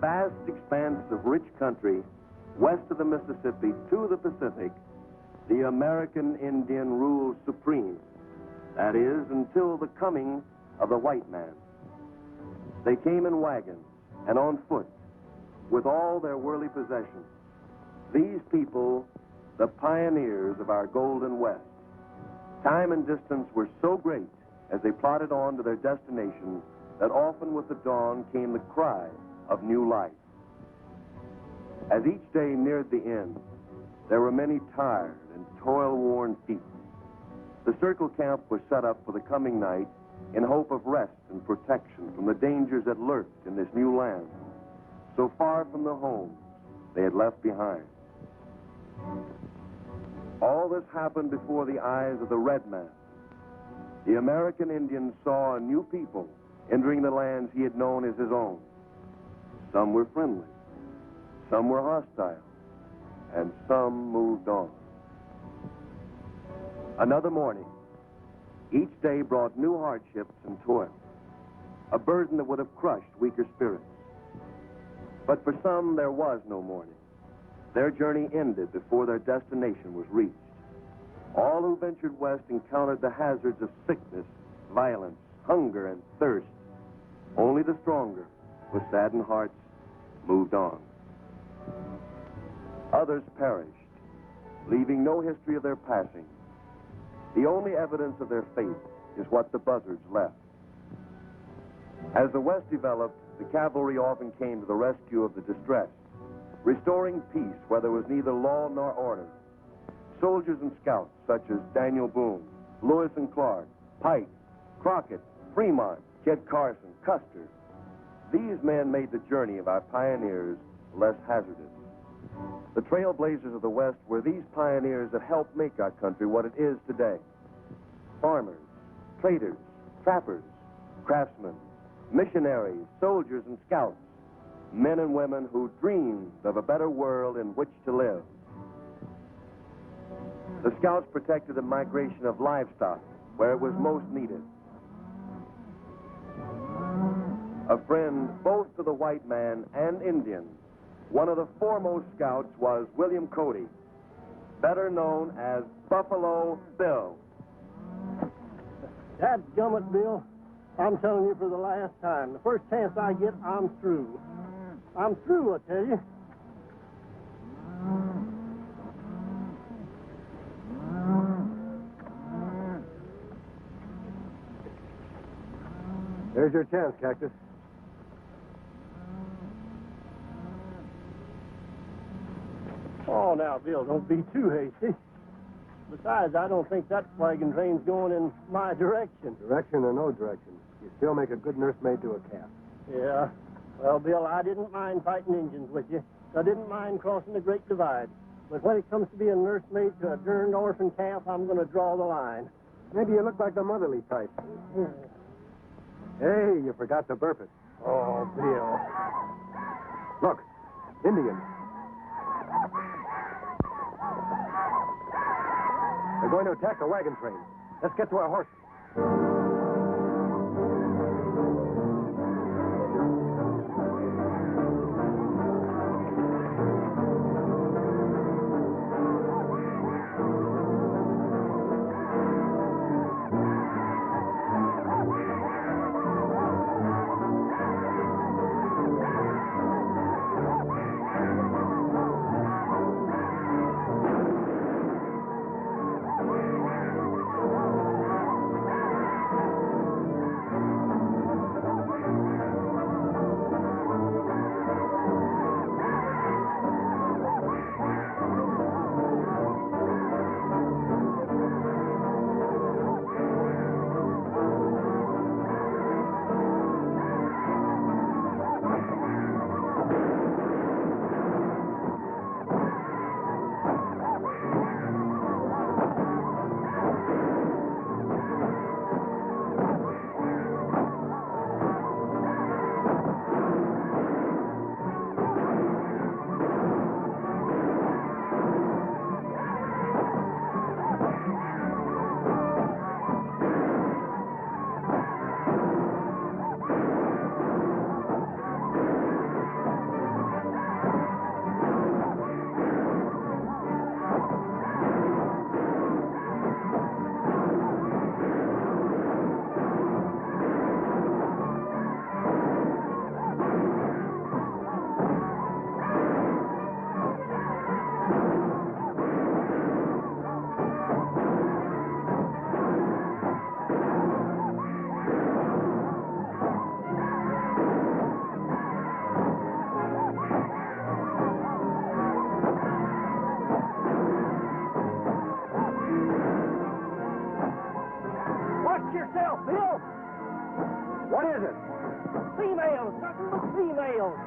vast expanse of rich country west of the Mississippi to the Pacific, the American Indian rules supreme. That is, until the coming of the white man. They came in wagons and on foot, with all their worldly possessions. These people, the pioneers of our Golden West. Time and distance were so great as they plodded on to their destination that often with the dawn came the cry of new life. As each day neared the end, there were many tired and toil-worn feet. The circle camp was set up for the coming night in hope of rest and protection from the dangers that lurked in this new land, so far from the homes they had left behind. All this happened before the eyes of the red man. The American Indian saw a new people entering the lands he had known as his own. Some were friendly, some were hostile, and some moved on. Another morning, each day brought new hardships and toil, a burden that would have crushed weaker spirits. But for some, there was no morning. Their journey ended before their destination was reached. All who ventured west encountered the hazards of sickness, violence, hunger, and thirst. Only the stronger, with saddened hearts, moved on. Others perished, leaving no history of their passing. The only evidence of their fate is what the buzzards left. As the West developed, the cavalry often came to the rescue of the distressed, restoring peace where there was neither law nor order. Soldiers and scouts such as Daniel Boone, Lewis and Clark, Pike, Crockett, Fremont, Kit Carson, Custer. These men made the journey of our pioneers less hazardous. The trailblazers of the West were these pioneers that helped make our country what it is today. Farmers, traders, trappers, craftsmen, missionaries, soldiers, and scouts. Men and women who dreamed of a better world in which to live. The scouts protected the migration of livestock where it was most needed. A friend both to the white man and Indian, one of the foremost scouts was William Cody, better known as Buffalo Bill. Dadgummit, Bill. I'm telling you for the last time. The first chance I get, I'm through. I'm through, I tell you. There's your chance, Cactus. Oh, now, Bill, don't be too hasty. Besides, I don't think that wagon train's going in my direction. Direction or no direction, you still make a good nursemaid to a calf. Yeah. Well, Bill, I didn't mind fighting Indians with you. I didn't mind crossing the Great Divide. But when it comes to being nursemaid to a derned orphan calf, I'm going to draw the line. Maybe you look like the motherly type. Hey, you forgot to burp it. Oh, Bill. Look, Indians. They're going to attack the wagon train. Let's get to our horses. is it? Females, nothing but females.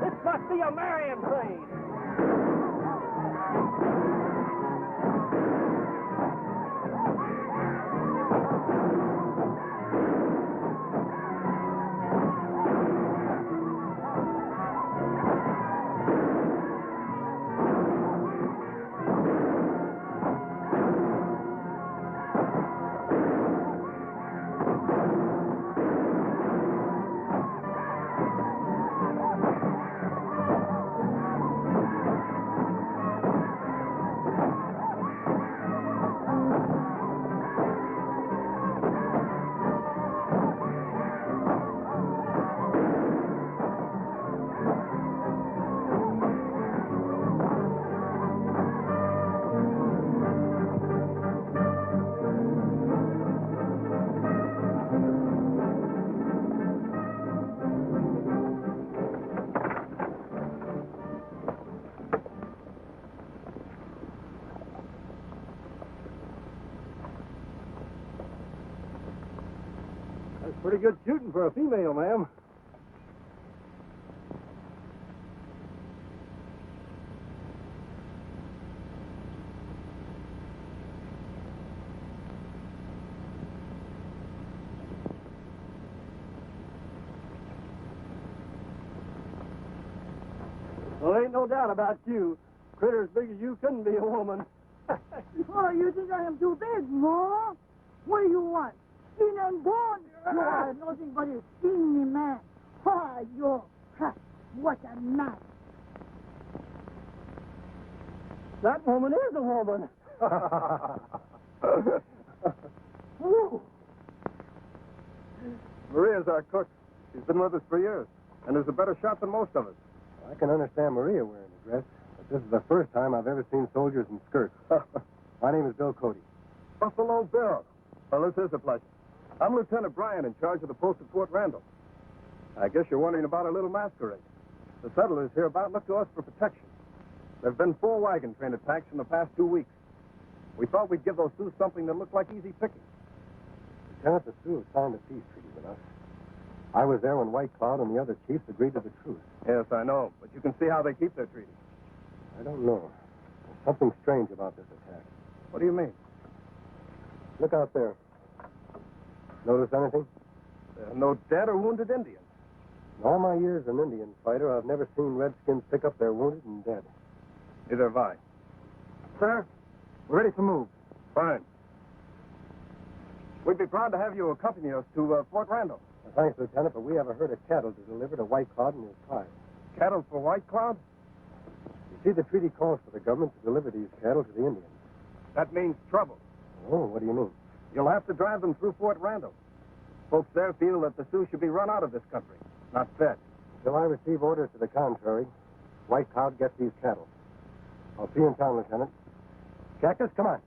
This must be a marrying trade. Pretty good shooting for a female, ma'am. Well, ain't no doubt about you. Critter as big as you couldn't be a woman. Oh, you think I am too big, no? What do you want? Skin and bone? You are nothing but a skinny man. Ah, you. Ha, what a man. That woman is a woman. Maria's our cook. She's been with us for years, and is a better shot than most of us. I can understand Maria wearing a dress, but this is the first time I've ever seen soldiers in skirts. My name is Bill Cody. Buffalo Bill. Well, this is a pleasure. I'm Lieutenant Bryan, in charge of the post at Fort Randall. I guess you're wondering about our little masquerade. The settlers hereabout look to us for protection. There have been 4 wagon train attacks in the past 2 weeks. We thought we'd give those Sioux something that looked like easy picking. Lieutenant, the Sioux signed a peace treaty with us. I was there when White Cloud and the other chiefs agreed to the truce. Yes, I know, but you can see how they keep their treaty. I don't know. There's something strange about this attack. What do you mean? Look out there. Notice anything? There are no dead or wounded Indians. In all my years as an Indian fighter, I've never seen Redskins pick up their wounded and dead. Neither have I. Sir, we're ready to move. Fine. We'd be proud to have you accompany us to Fort Randall. Thanks, Lieutenant, but we have a herd of cattle to deliver to White Cloud and his tribe. Cattle for White Cloud? You see, the treaty calls for the government to deliver these cattle to the Indians. That means trouble. Oh, what do you mean? You'll have to drive them through Fort Randall. Folks there feel that the Sioux should be run out of this country, not fed. Till I receive orders to the contrary, White Cloud gets these cattle. I'll see you in town, Lieutenant. Cactus, come on.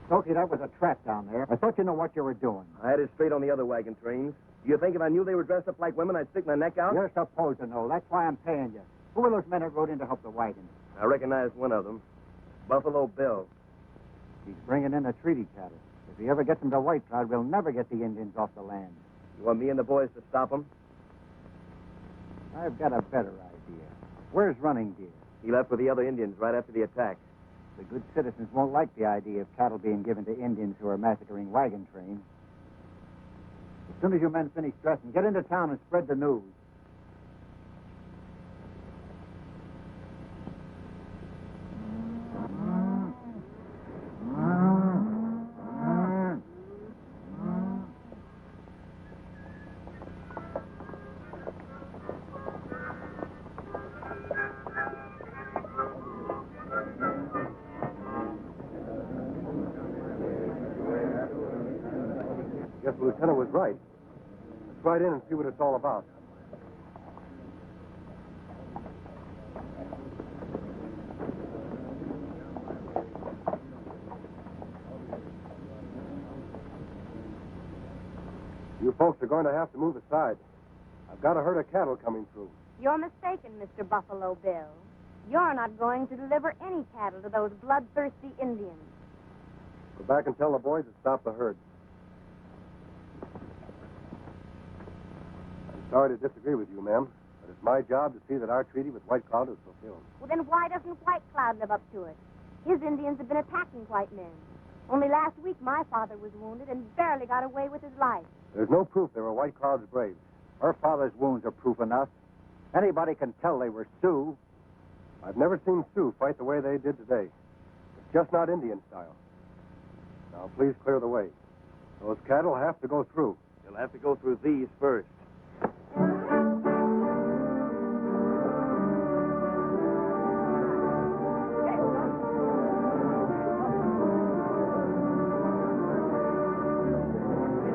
Smoky, that was a trap down there. I thought you knew what you were doing. I had it straight on the other wagon trains. Do you think if I knew they were dressed up like women, I'd stick my neck out? You're supposed to know. That's why I'm paying you. Who were those men that rode in to help the wagon? I recognized one of them. Buffalo Bill. He's bringing in the treaty cattle. If he ever gets them to White Cloud, we'll never get the Indians off the land. You want me and the boys to stop him? I've got a better idea. Where's Running Deer? He left with the other Indians right after the attack. The good citizens won't like the idea of cattle being given to Indians who are massacring wagon trains. As soon as you men finish dressing, get into town and spread the news. Guess the lieutenant was right. Let's ride in and see what it's all about. You folks are going to have to move aside. I've got a herd of cattle coming through. You're mistaken, Mr. Buffalo Bill. You're not going to deliver any cattle to those bloodthirsty Indians. Go back and tell the boys to stop the herd. I'm sorry to disagree with you, ma'am, but it's my job to see that our treaty with White Cloud is fulfilled. Well, then why doesn't White Cloud live up to it? His Indians have been attacking white men. Only last week, my father was wounded and barely got away with his life. There's no proof they were White Cloud's braves. Her father's wounds are proof enough. Anybody can tell they were Sioux. I've never seen Sioux fight the way they did today. It's just not Indian style. Now, please clear the way. Those cattle have to go through. You'll have to go through these first.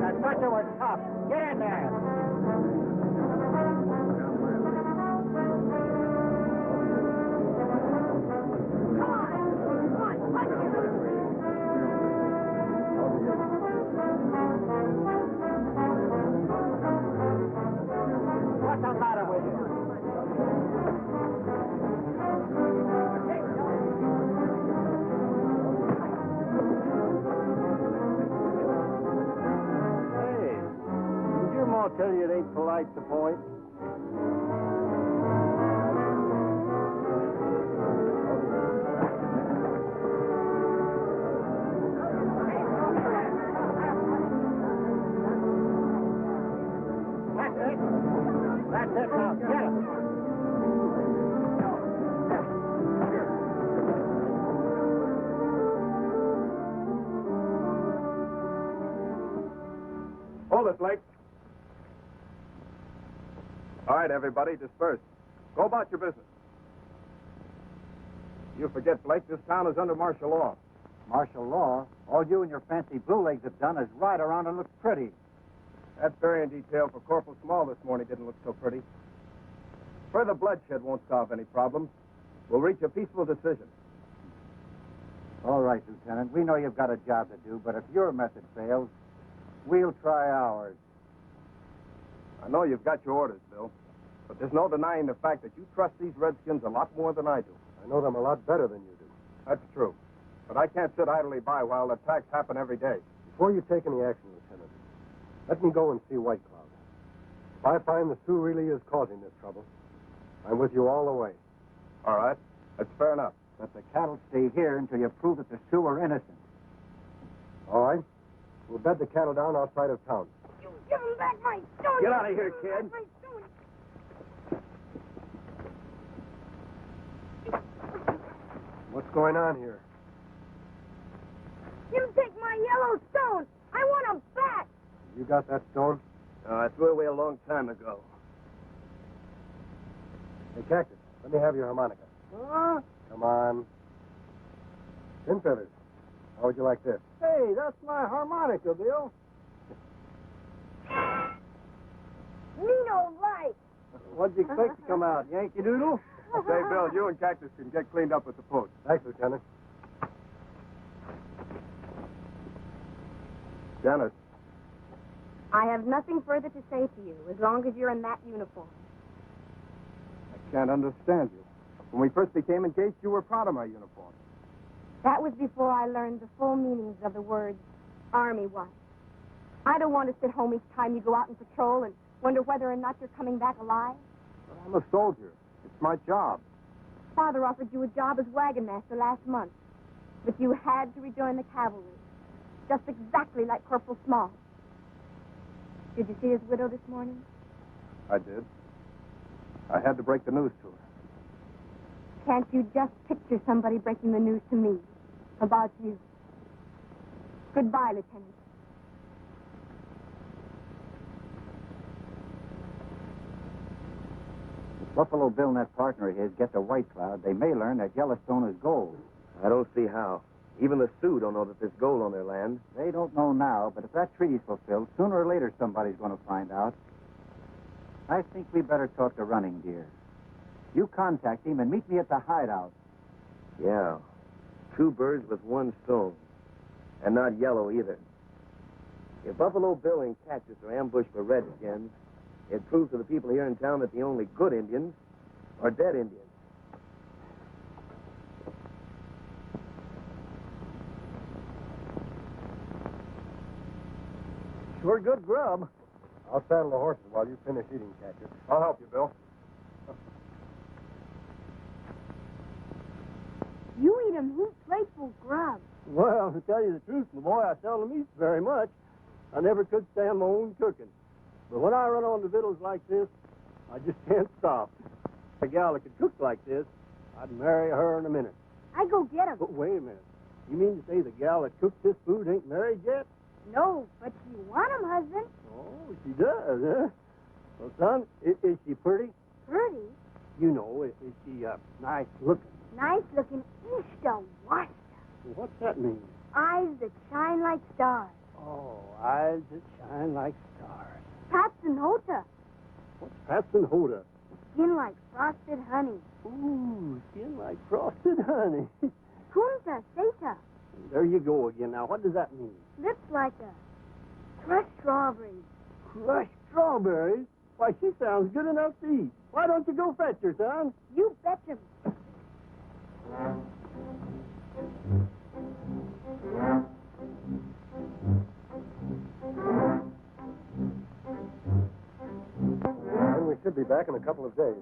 That butcher was tough. Get in there. What's the matter with you? Hey, did your ma tell you it ain't polite to point? That's it. That's it now. Get him. Hold it, Blake. All right, everybody, disperse. Go about your business. You forget, Blake, this town is under martial law. Martial law? All you and your fancy blue legs have done is ride around and look pretty. That burying detail for Corporal Small this morning didn't look so pretty. Further bloodshed won't solve any problems. We'll reach a peaceful decision. All right, Lieutenant. We know you've got a job to do, but if your method fails, we'll try ours. I know you've got your orders, Bill, but there's no denying the fact that you trust these Redskins a lot more than I do. I know them a lot better than you do. That's true. But I can't sit idly by while attacks happen every day. Before you take any action, Lieutenant, let me go and see White Cloud. If I find the Sioux really is causing this trouble, I'm with you all the way. All right. That's fair enough. But the cattle stay here until you prove that the Sioux are innocent. All right? We'll bed the cattle down outside of town. You give him back my stone. Get out of here, Give him kid. back my stone. What's going on here? Him take my yellow stone. I want him back. You got that stone? I threw it away a long time ago. Hey, Cactus, let me have your harmonica. Huh? Come on. Pin feathers. How would you like this? Hey, that's my harmonica, Bill. Me no like. What'd you expect to come out, Yankee Doodle? Say, Bill, you and Cactus can get cleaned up with the post. Thanks, Lieutenant. Janet, I have nothing further to say to you as long as you're in that uniform. I can't understand you. When we first became engaged, you were proud of my uniform. That was before I learned the full meanings of the words Army wife. I don't want to sit home each time you go out and patrol and wonder whether or not you're coming back alive. But I'm a soldier. It's my job. Father offered you a job as wagon master last month, but you had to rejoin the cavalry, just exactly like Corporal Small. Did you see his widow this morning? I did. I had to break the news to her. Can't you just picture somebody breaking the news to me about you? Goodbye, Lieutenant. If Buffalo Bill and that partner of his get to White Cloud, they may learn that Yellowstone is gold. I don't see how. Even the Sioux don't know that there's gold on their land. They don't know now, but if that treaty's fulfilled, sooner or later somebody's going to find out. I think we better talk to Running Deer. You contact him and meet me at the hideout. Yeah. Two birds with one stone. And not yellow either. If Buffalo Bill and Cactus are ambushed by redskins, it proves to the people here in town that the only good Indians are dead Indians. Sure good grub. I'll saddle the horses while you finish eating, Cactus. I'll help you, Bill. You eat 'em whole plateful grub. Well, to tell you the truth, my boy, I seldom eat very much. I never could stand my own cooking. But when I run on to victuals like this, I just can't stop. A gal that could cook like this, I'd marry her in a minute. I go get 'em. But wait a minute. You mean to say the gal that cooked this food ain't married yet? No, but you want 'em, husband. Oh, she does, huh? Well, son, is she pretty? Pretty. You know, is she nice looking? Nice looking Easter washed. Well, what's that mean? Eyes that shine like stars. Oh, eyes that shine like stars. Pats and Hota. What's Pats and Hoda? Skin like frosted honey. Ooh, skin like frosted honey. Kunta Seta. There you go again. Now, what does that mean? Lips like a crushed strawberry. Crushed strawberries? Why, she sounds good enough to eat. Why don't you go fetch her, son? You betcha. And we should be back in a couple of days.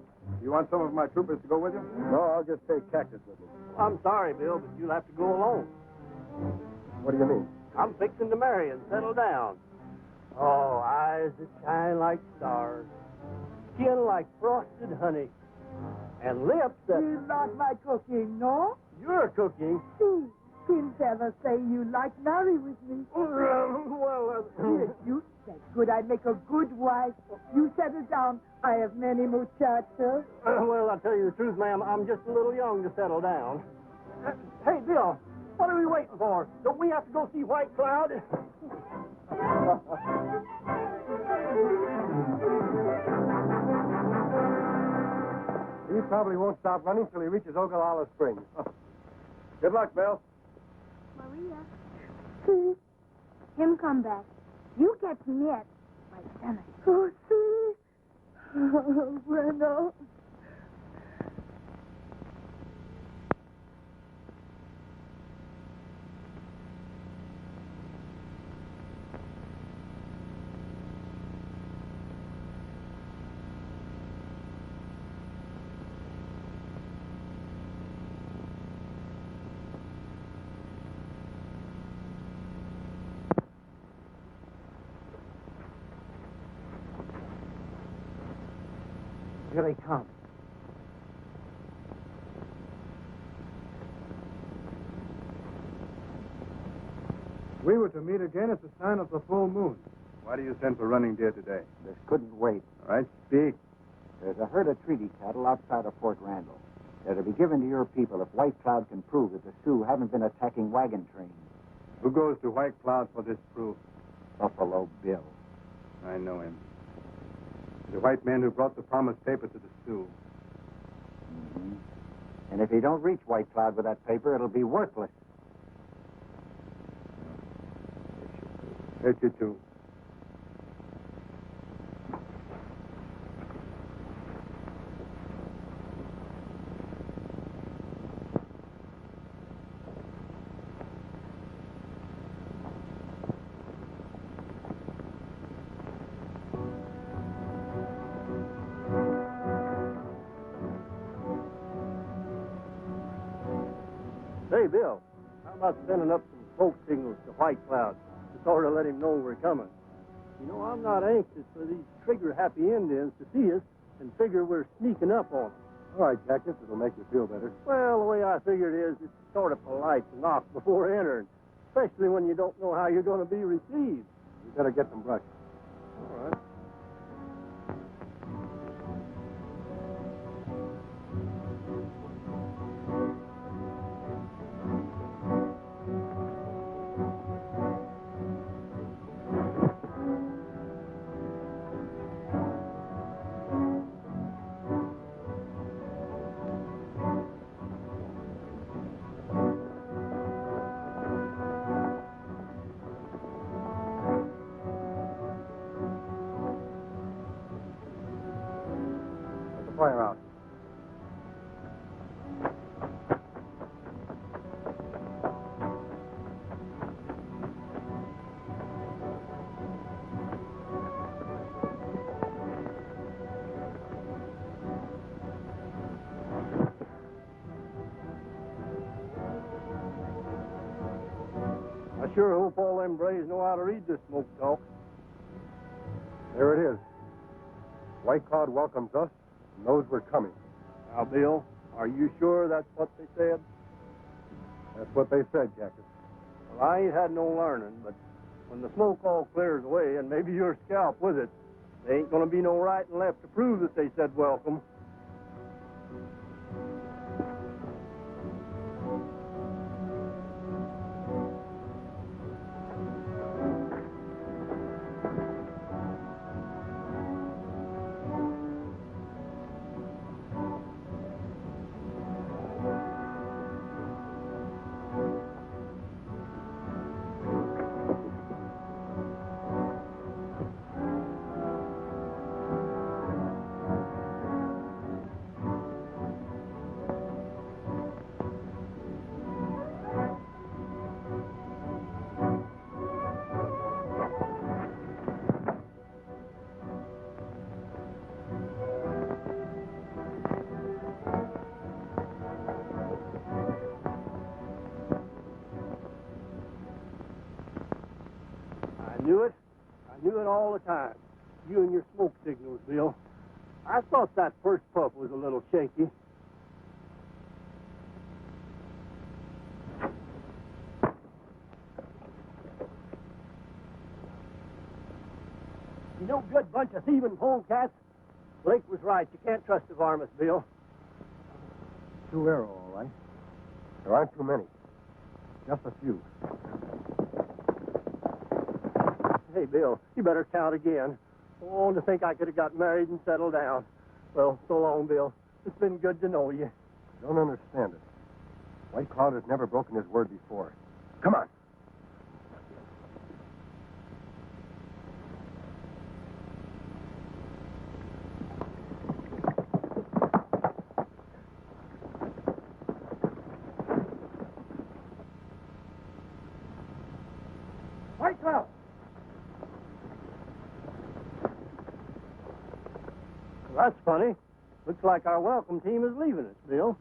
You want some of my troopers to go with you? No, I'll just take Cactus with me. I'm sorry, Bill, but you'll have to go alone. What do you mean? I'm fixing to marry and settle down. Oh, eyes that shine like stars. Skin like frosted honey. And lips that... You like my cooking, no? You're cooking. See, Tim ever say you like marry with me. Yes, you. That's good. I make a good wife. You settle down. I have many muchachos. Well, I'll tell you the truth, ma'am. I'm just a little young to settle down. Hey, Bill, what are we waiting for? Don't we have to go see White Cloud? He probably won't stop running till he reaches Ogallala Springs. Good luck, Bill. Maria. See? Him come back. You catch him yet. My stomach. Oh, see? Oh, bueno. Here they come. We were to meet again at the sign of the full moon. Why do you send for running deer today? This couldn't wait. All right, speak. There's a herd of treaty cattle outside of Fort Randall. They're to be given to your people if White Cloud can prove that the Sioux haven't been attacking wagon trains. Who goes to White Cloud for this proof? Buffalo Bill. I know him. The white man who brought the promised paper to the Sioux. Mm-hmm. And if he don't reach White Cloud with that paper, it'll be worthless. Hurt you too. Hey, Bill, how about sending up some smoke signals to White Cloud to sort of let him know we're coming? You know, I'm not anxious for these trigger-happy Indians to see us and figure we're sneaking up on them. All right, Cactus, it'll make you feel better. Well, the way I figure it is, it's sort of polite to knock before entering, especially when you don't know how you're going to be received. You better get some brush. All right. I sure hope all them braves know how to read this smoke talk. There it is. White Cloud welcomes us and knows we're coming. Now, Bill, are you sure that's what they said? That's what they said, Cactus. Well, I ain't had no learning, but when the smoke all clears away, and maybe your scalp with it, there ain't going to be no right and left to prove that they said welcome. I knew it all the time. You and your smoke signals, Bill. I thought that first puff was a little shaky. You no good bunch of thieving polecats. Blake was right. You can't trust the varmints, Bill. Two arrow, all right. There aren't too many. Just a few. Hey, Bill, you better count again. Oh, to think I could have got married and settled down. Well, so long, Bill. It's been good to know you. Don't understand it. White Cloud has never broken his word before. Come on. White Cloud! Well, that's funny. Looks like our welcome team is leaving us, Bill.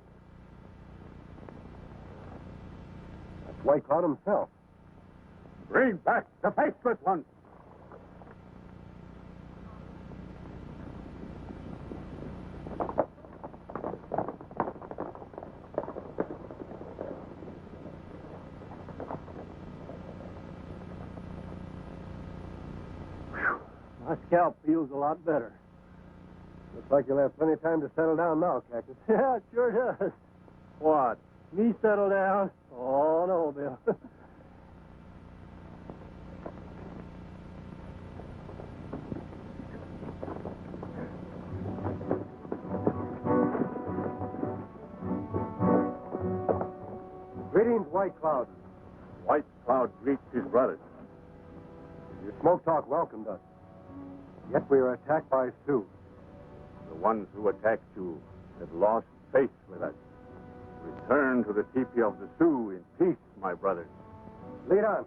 That's White Cloud himself. Bring back the faceless one. My scalp feels a lot better. Looks like you'll have plenty of time to settle down now, Cactus. Yeah, it sure does. What? Me settle down? Oh, no, Bill. Greetings, White Cloud. White Cloud greets his brothers. Your smoke talk welcomed us. Yet we are attacked by Sioux. The ones who attacked you have lost faith with us. Return to the teepee of the Sioux in peace, my brothers. Lead on.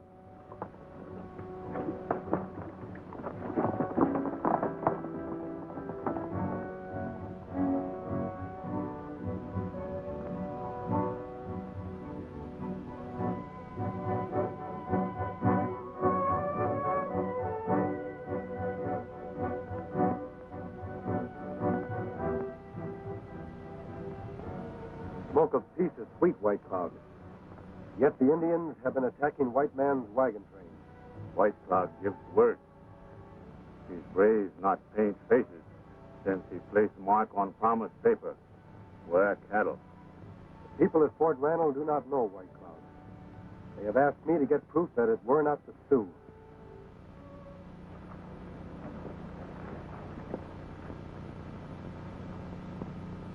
Smoke of peace is sweet, White Cloud. Yet the Indians have been attacking white man's wagon train. White Cloud gives word. His braves not paint faces, since he placed mark on promised paper. Wear cattle. The people at Fort Randall do not know White Cloud. They have asked me to get proof that it were not the Sioux.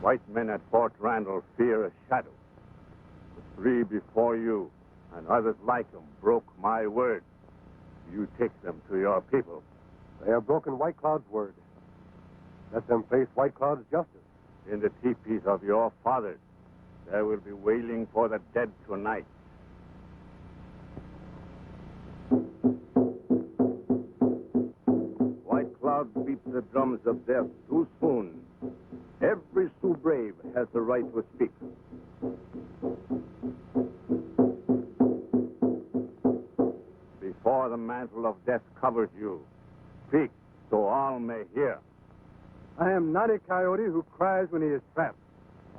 White men at Fort Randall fear a shadow. The three before you and others like them broke my word. You take them to your people. They have broken White Cloud's word. Let them face White Cloud's justice. In the teepees of your fathers, there will be wailing for the dead tonight. White Cloud beats the drums of death too soon. Every Sioux brave has the right to speak. the mantle of death covers you. Speak, so all may hear. I am not a coyote who cries when he is trapped.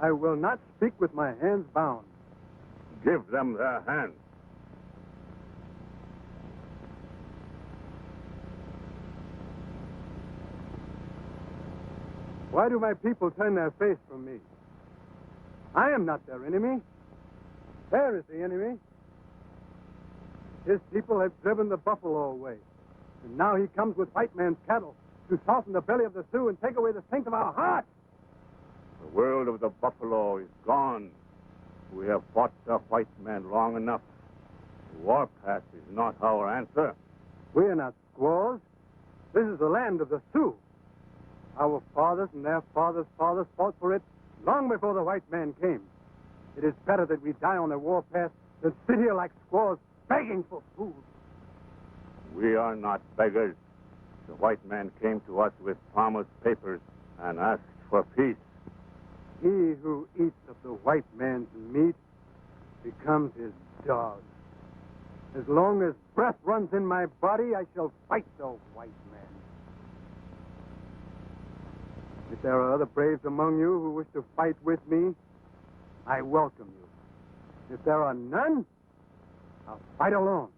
I will not speak with my hands bound. Give them their hands. Why do my people turn their face from me? I am not their enemy. There is the enemy. His people have driven the buffalo away. And now he comes with white man's cattle to soften the belly of the Sioux and take away the strength of our hearts. The world of the buffalo is gone. We have fought the white man long enough. The warpath is not our answer. We are not squaws. This is the land of the Sioux. Our fathers and their fathers' fathers fought for it long before the white man came. It is better that we die on the warpath than sit here like squaws begging for food. We are not beggars. The white man came to us with promised papers and asked for peace. He who eats of the white man's meat becomes his dog. As long as breath runs in my body, I shall fight the white man. If there are other braves among you who wish to fight with me, I welcome you. If there are none, I'll fight alone.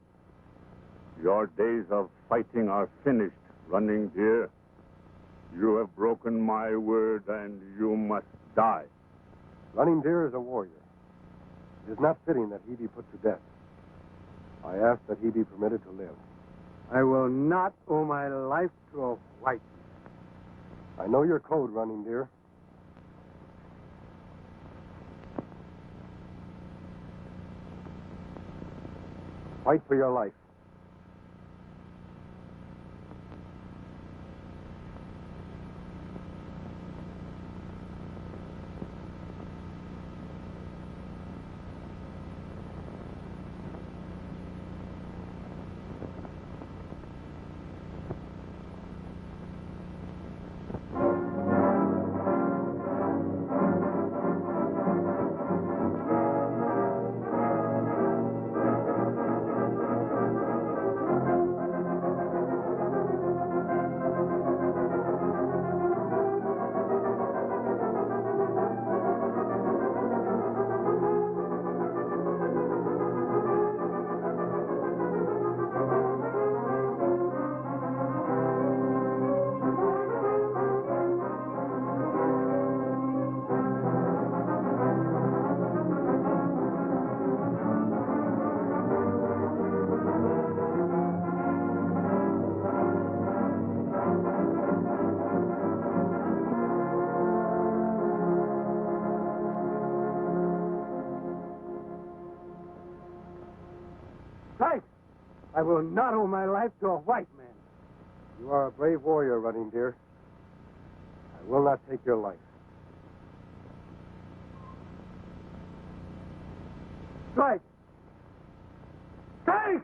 Your days of fighting are finished, Running Deer. You have broken my word, and you must die. Running Deer is a warrior. It is not fitting that he be put to death. I ask that he be permitted to live. I will not owe my life to a white man. I know your code, Running Deer. Fight for your life. I will not owe my life to a white man. You are a brave warrior, Running Deer. I will not take your life. Strike! Strike!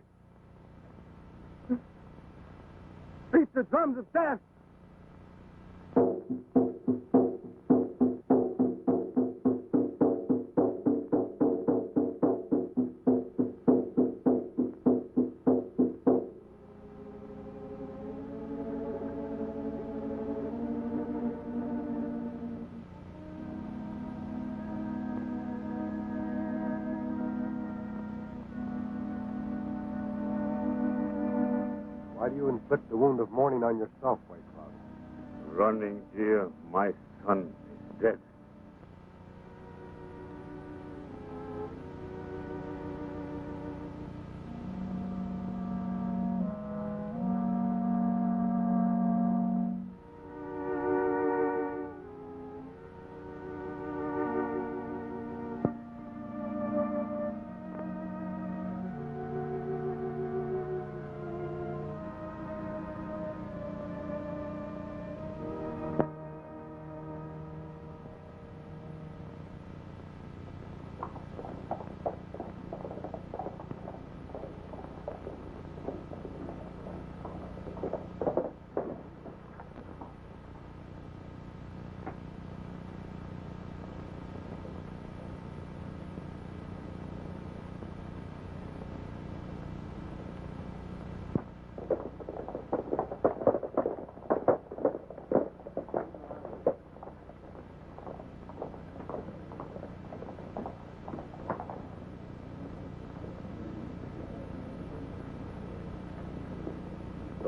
Beat the drums of death! Why do you inflict the wound of mourning on yourself, White Cloud? Running Deer, my son is dead.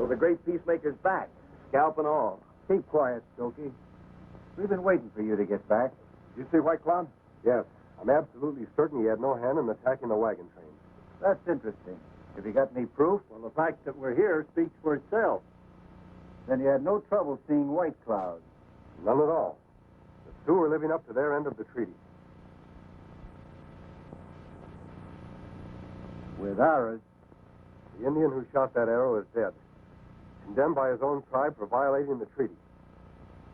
So the great peacemaker's back, scalp and all. Keep quiet, Stokey. We've been waiting for you to get back. You see White Cloud? Yes. I'm absolutely certain he had no hand in attacking the wagon train. That's interesting. Have you got any proof? Well, the fact that we're here speaks for itself. Then you had no trouble seeing White Cloud. None at all. The Sioux were living up to their end of the treaty. With ours, The Indian who shot that arrow is dead. Condemned by his own tribe for violating the treaty.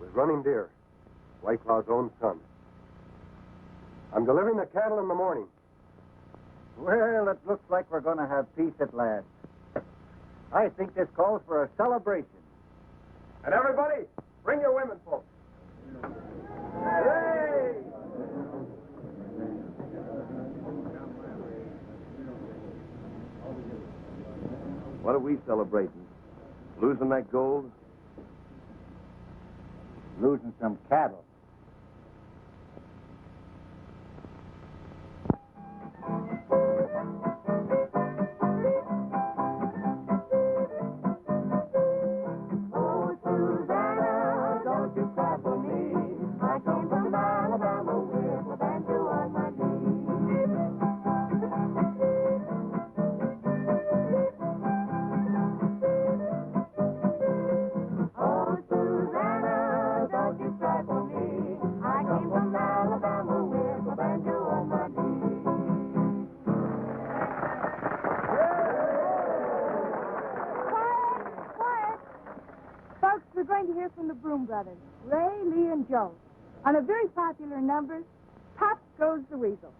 With Running Deer, White Cloud's own son. I'm delivering the cattle in the morning. well, it looks like we're going to have peace at last. I think this calls for a celebration. And everybody, bring your women folks. Hooray! What are we celebrating? Losing that gold? Losing some cattle. Oh, Susanna, don't you cry for me. I came from Alabama with a banjo on my knee. Oh, Susanna, don't you cry for me. I came from Alabama with a banjo on my knee. Quiet! Folks, we're going to hear from the Broom Brothers, Ray, Lee, and Joe, on a very popular number, Pop Goes the Weasel.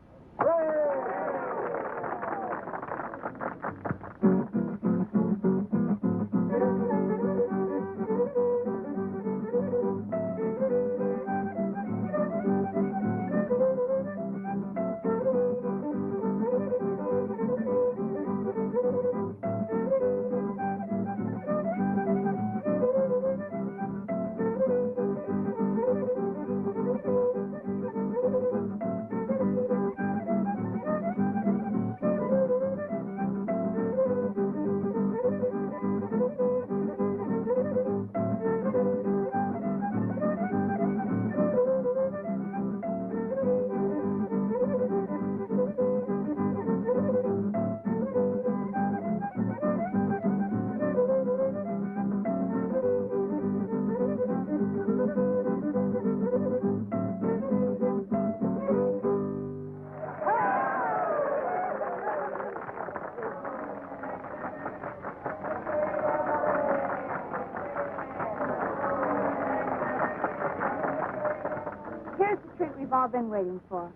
Here's the treat we've all been waiting for.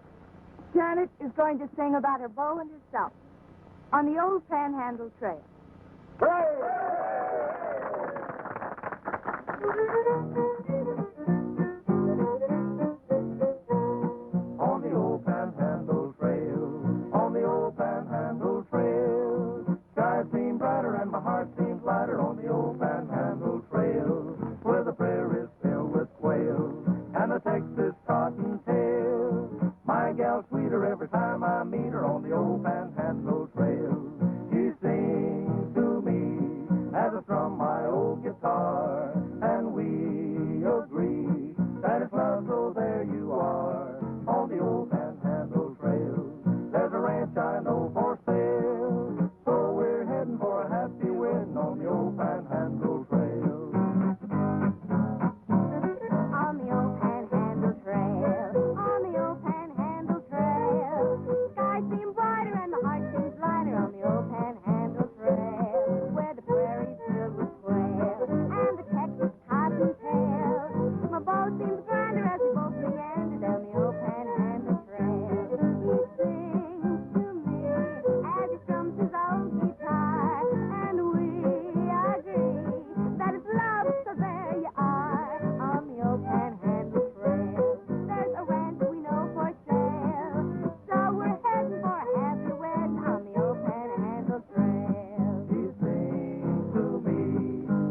Janet is going to sing about her beau and herself on the old Panhandle Trail. On the old Panhandle Trail, on the old Panhandle Trail. Skies seem brighter and my heart seems lighter on the old Panhandle Trail, where the prairies filled with quail and the Texas cottontail. My gal sweeter every time I meet her on the old Panhandle Trail. She sings to me as I strum my old guitar, and we agree that it's love, so there you are on the old Panhandle Trail. There's a ranch I know for sale, so we're heading for a happy wedding on the old Panhandle Trail. On the old Panhandle Trail, on the old Panhandle Trail. Skies seem brighter and the heart seems lighter on the old Panhandle Trail, where the prairies filled with quail and the Texas cottontail. My boat seems grander as we both meander down the old Panhandle Trail. He sings to me as he strums his old guitar, and we agree that it's love, so there you are on the old Panhandle Trail. There's a ranch we know for sale, so we're heading for a happy wedding on the old Panhandle Trail. He sings to me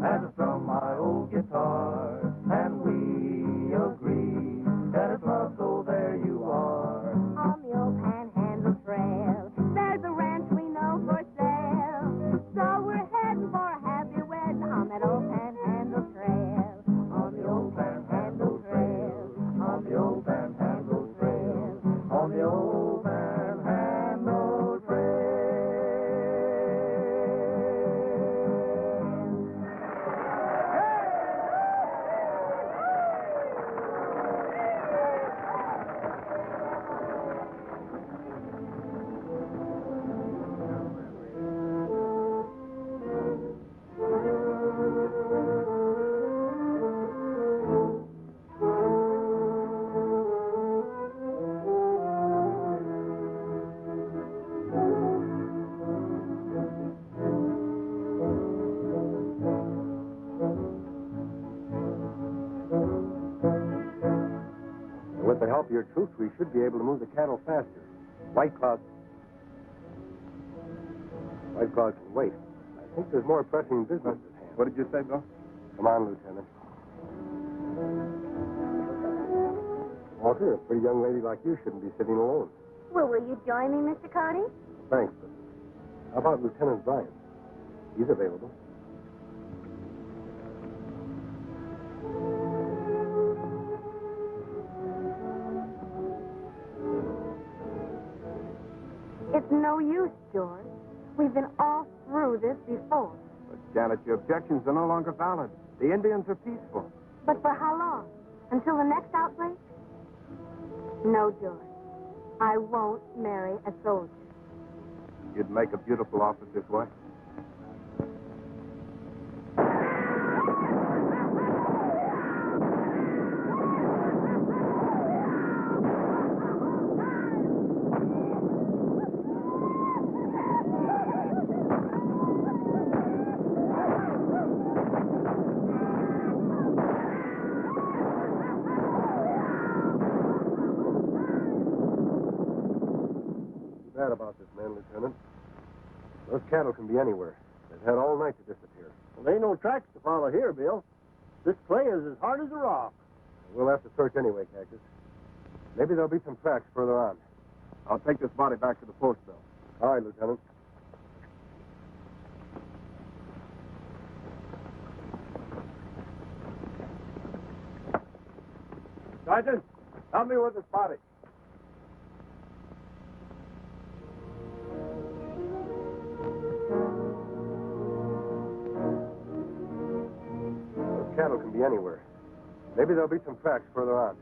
as I strum my old guitar, and we agree that it's love, so there you are. On the old Panhandle Trail, there's a ranch we know for sale, so we're heading for a happy wedding With the help of your troops, we should be able to move the cattle faster. White Cloud can wait. I think there's more pressing business at hand. What did you say, Bill? Come on, Lieutenant. Walter, a pretty young lady like you shouldn't be sitting alone. Well, will you join me, Mr. Cody? Thanks, but how about Lieutenant Bryan? He's available. It's no use, George. We've been all through this before. But, Janet, your objections are no longer valid. The Indians are peaceful. But for how long? Until the next outbreak? No, George. I won't marry a soldier. You'd make a beautiful officer's wife. Bad about this man, Lieutenant. Those cattle can be anywhere. They've had all night to disappear. Well, there ain't no tracks to follow here, Bill. This clay is as hard as a rock. We'll have to search anyway, Cactus. Maybe there'll be some tracks further on. I'll take this body back to the post, Bill. All right, Lieutenant. Sergeant, help me with this body. Those cattle can be anywhere. Maybe there'll be some tracks further on.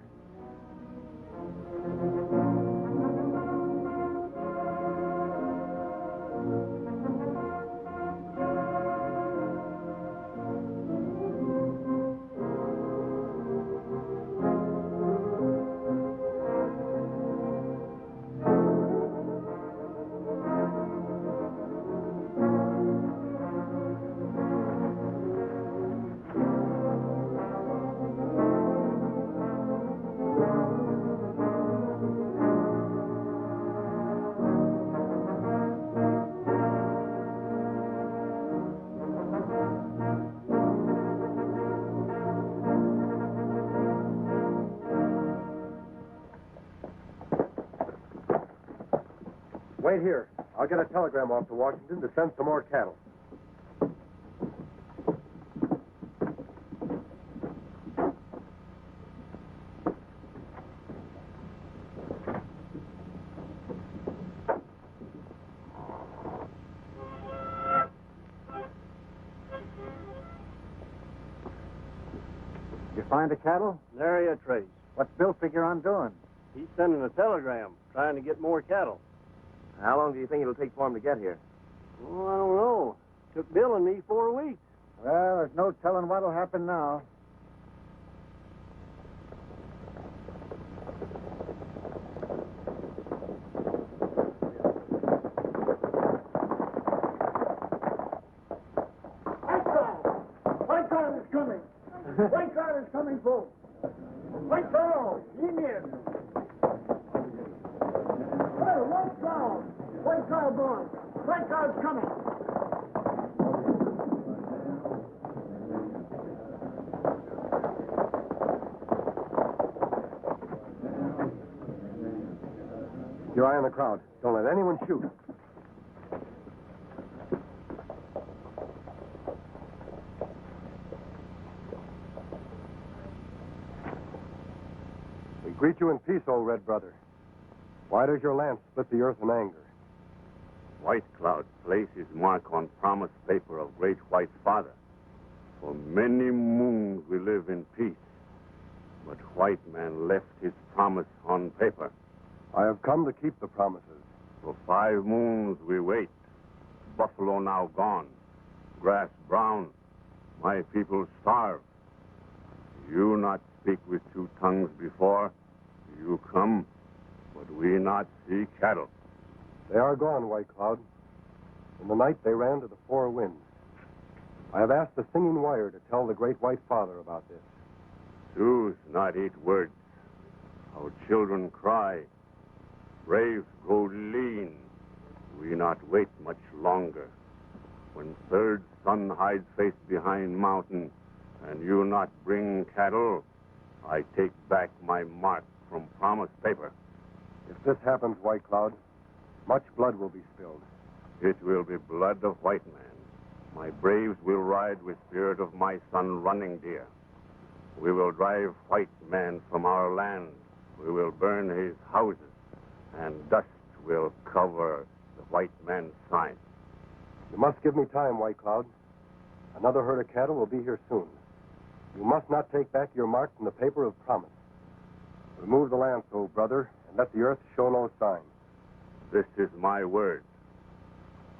Wait here. I'll get a telegram off to Washington to send some more cattle. You find the cattle? Nary a trace. What's Bill figure on doing? He's sending a telegram, trying to get more cattle. How long do you think it'll take for him to get here? Oh, I don't know. Took Bill and me 4 weeks. Well, there's no telling what'll happen now. White car is coming. White car is coming, folks. White car, Indian. Well, white car. White car, boy. White car is coming. Your eye on the crowd. Don't let anyone shoot. We greet you in peace, old red brother. Why does your lance split the earth in anger? White Cloud placed his mark on promise paper of Great White Father. For many moons we live in peace. But White Man left his promise on paper. I have come to keep the promises. For 5 moons we wait. Buffalo now gone. Grass brown. My people starve. You not speak with 2 tongues before. You come, but we not see cattle. They are gone, White Cloud. In the night they ran to the 4 winds. I have asked the singing wire to tell the Great White Father about this. 2's not 8 words. Our children cry. Braves grow lean. We not wait much longer. When third sun hides face behind mountain, and you not bring cattle, I take back my mark from promise paper. If this happens, White Cloud, much blood will be spilled. It will be blood of white man. My braves will ride with spirit of my son Running Deer. We will drive white man from our land. We will burn his houses, and dust will cover the white man's sign. You must give me time, White Cloud. Another herd of cattle will be here soon. You must not take back your mark from the paper of promise. Remove the lancet, brother, and let the earth show no sign. This is my word.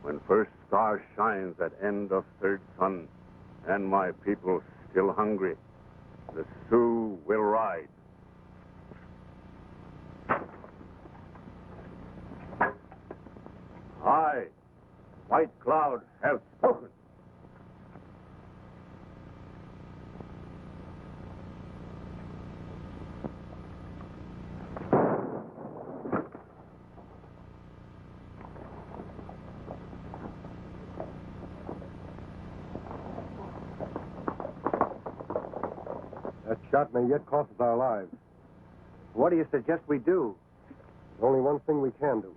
When first star shines at end of third sun, and my people still hungry, the Sioux will ride. I, White Cloud, have spoken. That shot may yet cost us our lives. What do you suggest we do? There's only one thing we can do.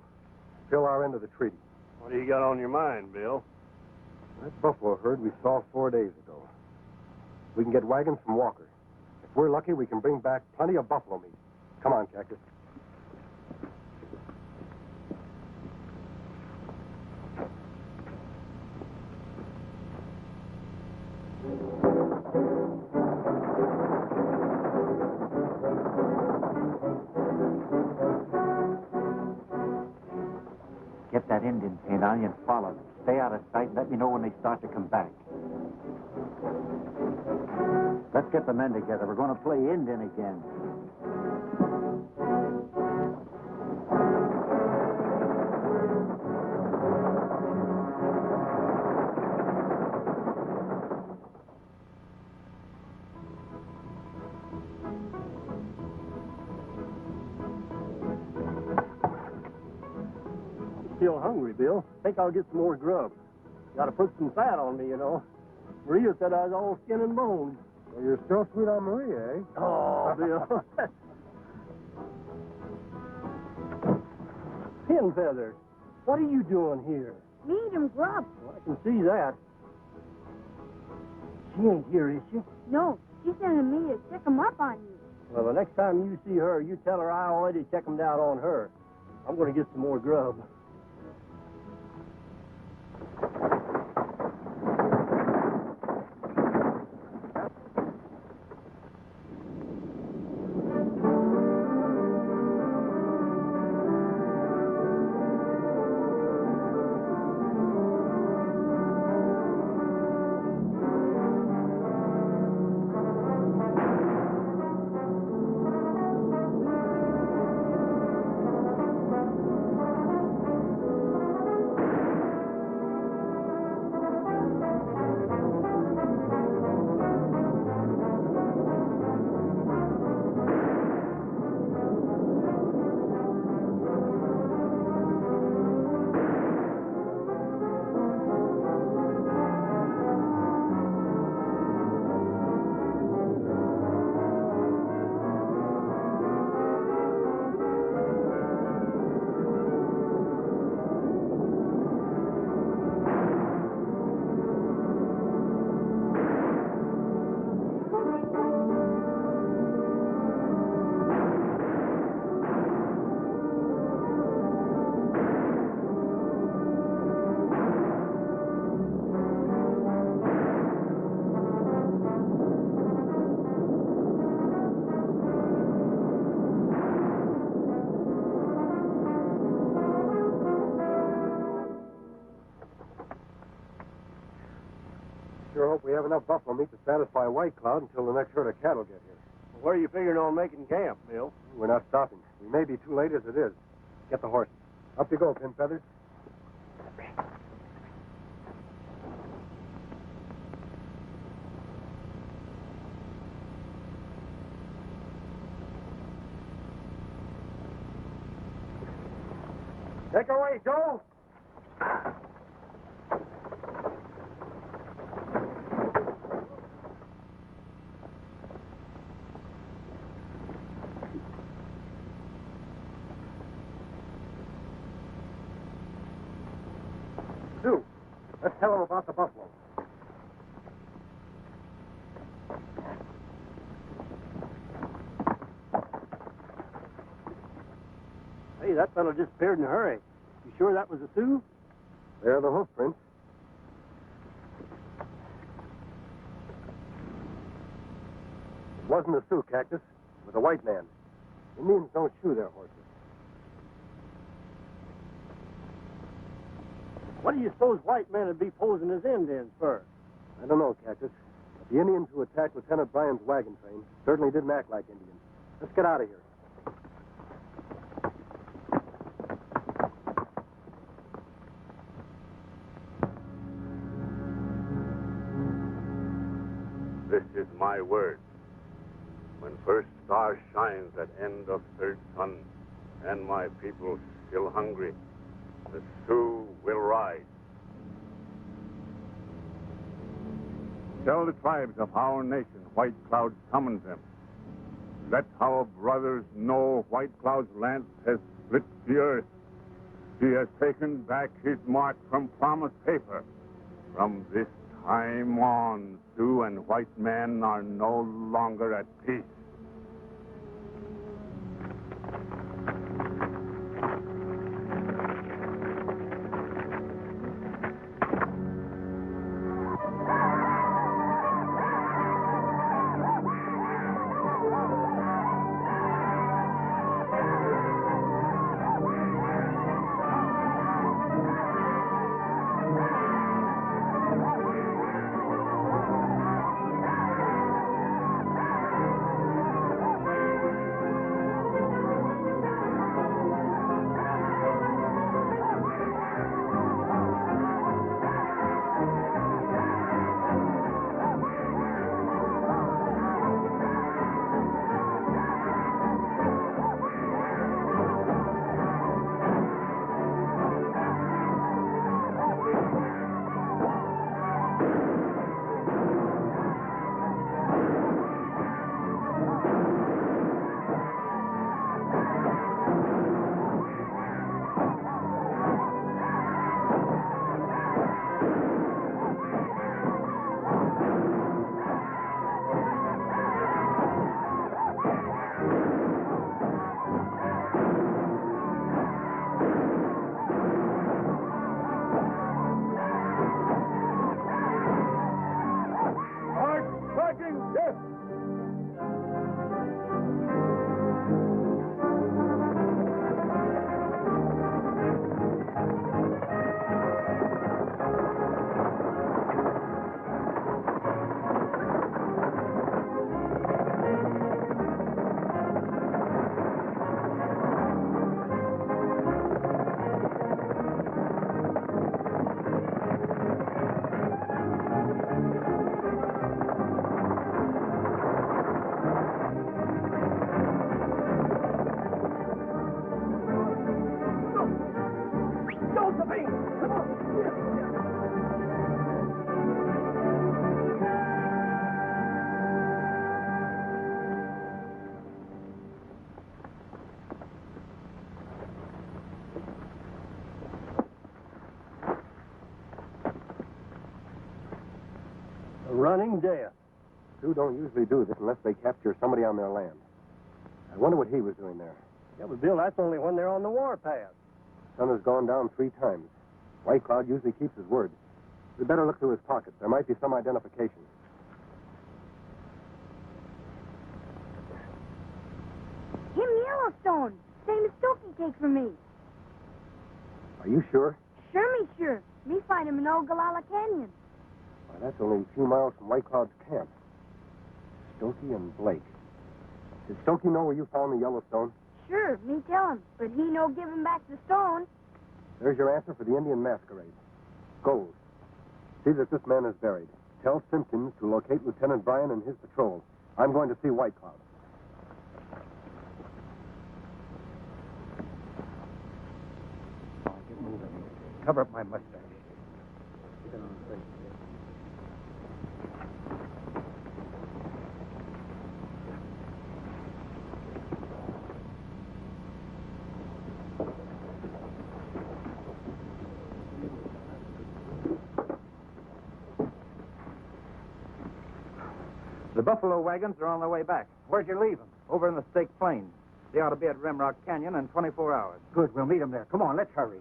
Fill our end of the treaty. What do you got on your mind, Bill? That buffalo herd we saw 4 days ago. We can get wagons from Walker. If we're lucky, we can bring back plenty of buffalo meat. Come on, Cactus. Get that Indian paint on you and follow them. Stay out of sight and let me know when they start to come back. Let's get the men together. We're going to play Indian again. Still hungry, Bill. Think I'll get some more grub. Got to put some fat on me, you know. Maria said I was all skin and bones. Well, you're still sweet on Maria, eh? Oh, Bill. Pin Feather, what are you doing here? Need him grub. Well, I can see that. She ain't here, is she? No, she's sending me to check him up on you. Well, the next time you see her, you tell her I already checked him down on her. I'm going to get some more grub. Sure hope we have enough buffalo meat to satisfy White Cloud until the next herd of cattle get here. Where are you figuring on making camp, Bill? We're not stopping. We may be too late as it is. Get the horses. Up you go, Pin Feathers. Make away, Joe! Sue, let's tell him about the buffalo. Hey, that fellow disappeared in a hurry. You sure that was a Sioux? There are the hoof prints. It wasn't a Sioux, Cactus. It was a white man. Indians don't shoe their horses. What do you suppose white men would be posing as Indians for? I don't know, Cactus. But the Indians who attacked Lieutenant Bryan's wagon train certainly didn't act like Indians. Let's get out of here. This is my word. When first star shines at end of third sun, and my people still hungry, the Sioux will rise. Tell the tribes of our nation White Cloud summons them. Let our brothers know White Cloud's lance has split the earth. He has taken back his mark from promised paper. From this time on, Sioux and white men are no longer at peace. Running death. Sioux don't usually do this unless they capture somebody on their land. I wonder what he was doing there. Yeah, but Bill, that's only when they're on the warpath. Sun has gone down 3 times. White Cloud usually keeps his word. We'd better look through his pockets. There might be some identification. Him Yellowstone. Same as Stokey take from me. Are you sure? Sure. Me find him in Ogallala Canyon. Why, that's only a few miles from White Cloud's camp. Stokey and Blake. Did Stokey know where you found the Yellowstone? Sure, me tell him. But he no give him back the stone. There's your answer for the Indian masquerade. Gold. See that this man is buried. Tell Simpkins to locate Lieutenant Bryan and his patrol. I'm going to see White Cloud. cover up my mustache. The buffalo wagons are on their way back. Where'd you leave them? Over in the Stake Plains. They ought to be at Rimrock Canyon in 24 hours. Good. We'll meet them there. Come on, let's hurry.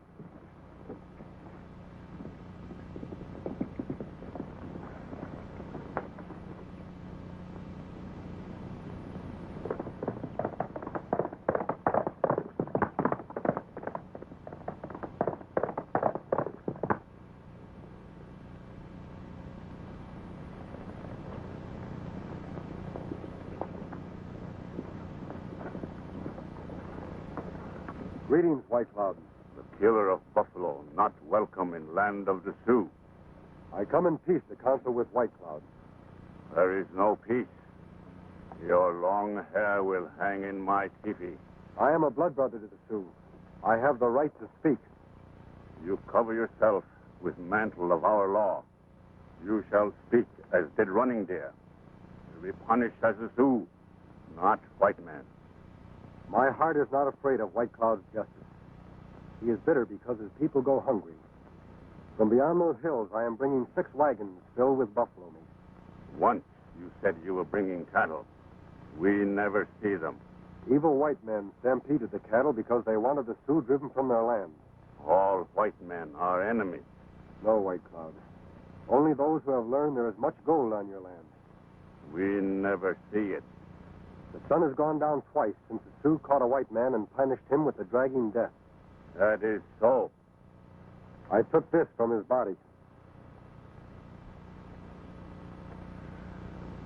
Greetings, White Cloud. The killer of buffalo, not welcome in land of the Sioux. I come in peace to counsel with White Cloud. There is no peace. Your long hair will hang in my teepee. I am a blood brother to the Sioux. I have the right to speak. You cover yourself with mantle of our law. You shall speak as did Running Deer. To be punished as a Sioux, not white man. My heart is not afraid of White Cloud's justice. He is bitter because his people go hungry. From beyond those hills, I am bringing 6 wagons filled with buffalo meat. Once you said you were bringing cattle. We never see them. Evil white men stampeded the cattle because they wanted the Sioux driven from their land. All white men are enemies. No, White Cloud. Only those who have learned there is much gold on your land. We never see it. The sun has gone down twice since the Sioux caught a white man and punished him with the dragging death. That is so. I took this from his body.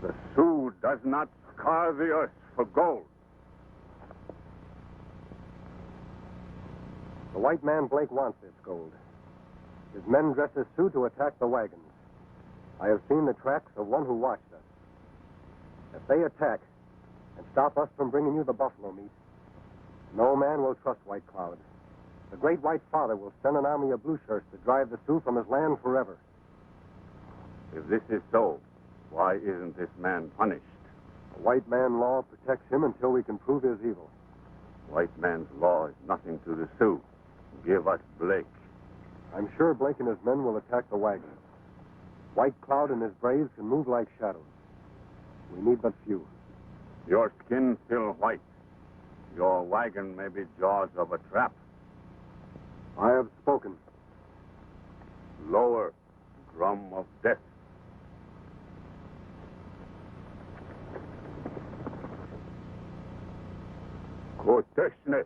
The Sioux does not scar the earth for gold. The white man Blake wants this gold. His men dress as Sioux to attack the wagons. I have seen the tracks of one who watched us. If they attack and stop us from bringing you the buffalo meat, no man will trust White Cloud. The great White Father will send an army of blue shirts to drive the Sioux from his land forever. If this is so, why isn't this man punished? The white man law protects him until we can prove his evil. White man's law is nothing to the Sioux. Give us Blake. I'm sure Blake and his men will attack the wagons. White Cloud and his braves can move like shadows. We need but few. Your skin still white. Your wagon may be jaws of a trap. I have spoken. Lower, drum of death. Koteshne.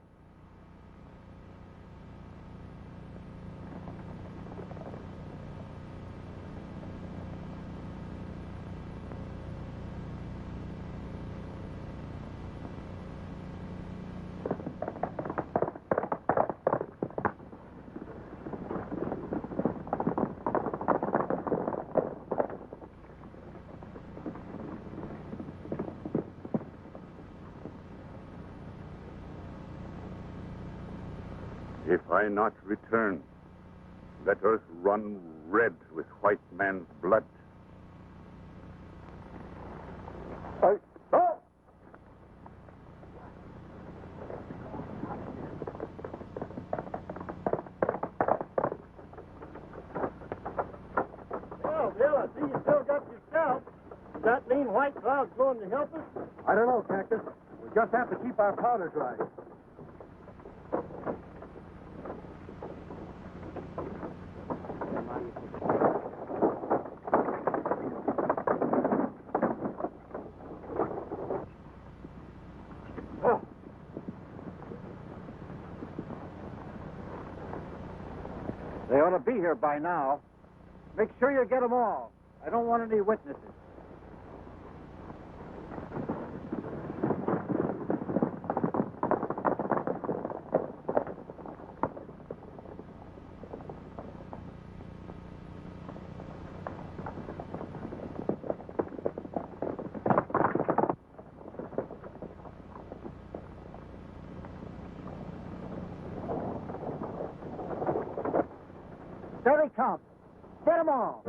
If I not return, let earth run red with white man's blood. Well, Bill, I see you still got your scalp. Does that mean White Cloud's going to help us? I don't know, Cactus. We just have to keep our powder dry. They ought to be here by now. Make sure you get them all. I don't want any witnesses. count. Get 'em all.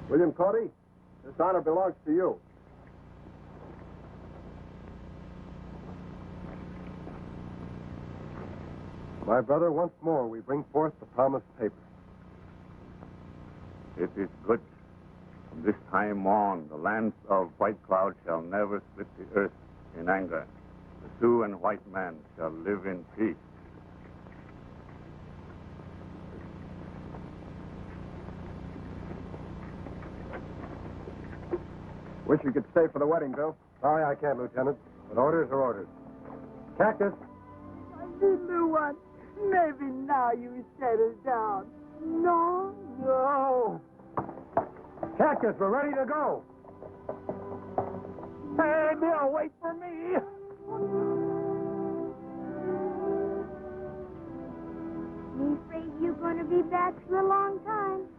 William Cody, this honor belongs to you. My brother, once more we bring forth the promised paper. It is good. From this time on, the lands of White Cloud shall never split the earth in anger. The Sioux and white man shall live in peace. Wish you could stay for the wedding, Bill. Sorry I can't, Lieutenant. But orders are orders. Cactus. My little one, maybe now you settle down. No? No. Cactus, we're ready to go. Hey, Bill, wait for me. Me afraid you're going to be back for a long time.